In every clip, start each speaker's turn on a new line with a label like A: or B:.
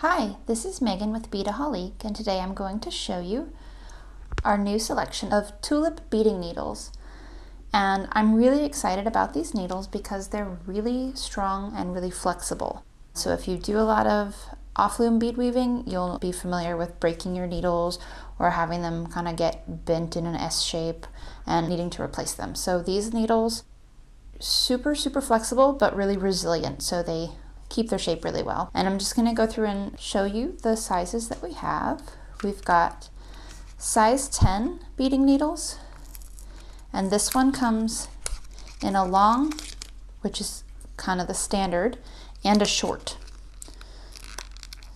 A: Hi, this is Megan with Beadaholique, and today I'm going to show you our new selection of Tulip Beading needles. And I'm really excited about these needles because they're really strong and really flexible. So if you do a lot of off-loom bead weaving, you'll be familiar with breaking your needles or having them kind of get bent in an S shape and needing to replace them. So these needles, super flexible, but really resilient. So they keep their shape really well. And I'm just gonna go through and show you the sizes that we have. We've got size 10 beading needles, and this one comes in a long, which is kind of the standard, and a short.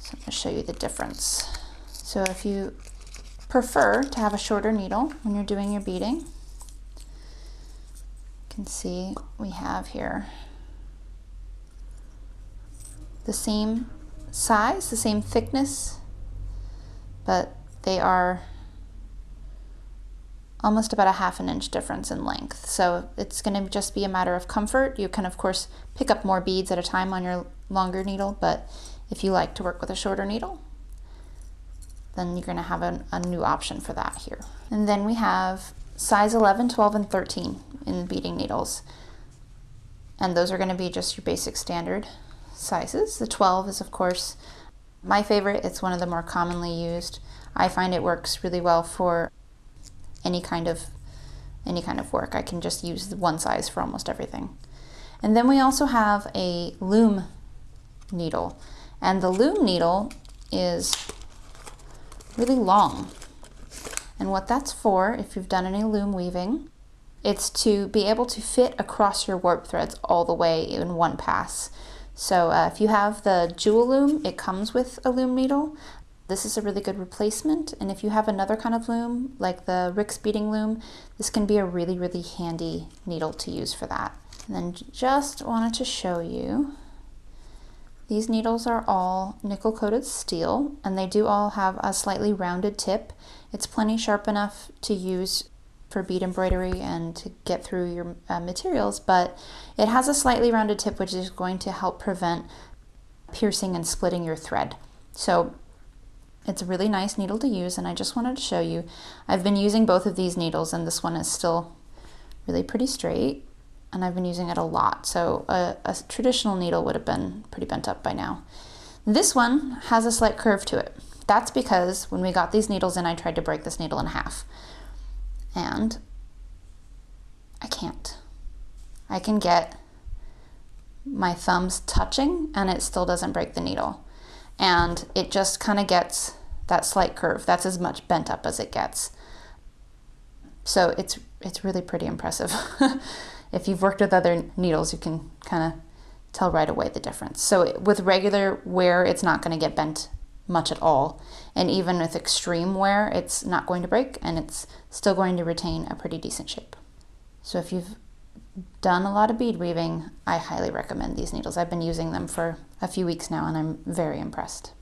A: So I'm gonna show you the difference. So if you prefer to have a shorter needle when you're doing your beading, you can see we have here the same size, the same thickness, but they are almost about a ½ inch difference in length. So it's going to just be a matter of comfort. You can of course pick up more beads at a time on your longer needle, but if you like to work with a shorter needle, then you're going to have a new option for that here. And then we have size 11, 12, and 13 in the beading needles. And those are going to be just your basic standard sizes. The 12 is of course my favorite. It's one of the more commonly used. I find it works really well for any kind of work. I can just use one size for almost everything. And then we also have a loom needle, and the loom needle is really long. And what that's for, if you've done any loom weaving, it's to be able to fit across your warp threads all the way in one pass. So if you have the jewel loom, it comes with a loom needle. This is a really good replacement. And if you have another kind of loom, like the Rick's beading loom, this can be a really handy needle to use for that. And then just wanted to show you, these needles are all nickel coated steel, and they do all have a slightly rounded tip. It's plenty sharp enough to use for bead embroidery and to get through your materials, but it has a slightly rounded tip, which is going to help prevent piercing and splitting your thread. So it's a really nice needle to use, and I just wanted to show you. I've been using both of these needles, and this one is still really pretty straight, and I've been using it a lot. So a traditional needle would have been pretty bent up by now. This one has a slight curve to it. That's because when we got these needles in, I tried to break this needle in half. And I can't. I can get my thumbs touching and it still doesn't break the needle. And it just kind of gets that slight curve. That's as much bent up as it gets. So it's really pretty impressive. If you've worked with other needles, you can kind of tell right away the difference. So with regular wear, it's not going to get bent much at all, and even with extreme wear, it's not going to break, and it's still going to retain a pretty decent shape. So if you've done a lot of bead weaving, I highly recommend these needles. I've been using them for a few weeks now, and I'm very impressed.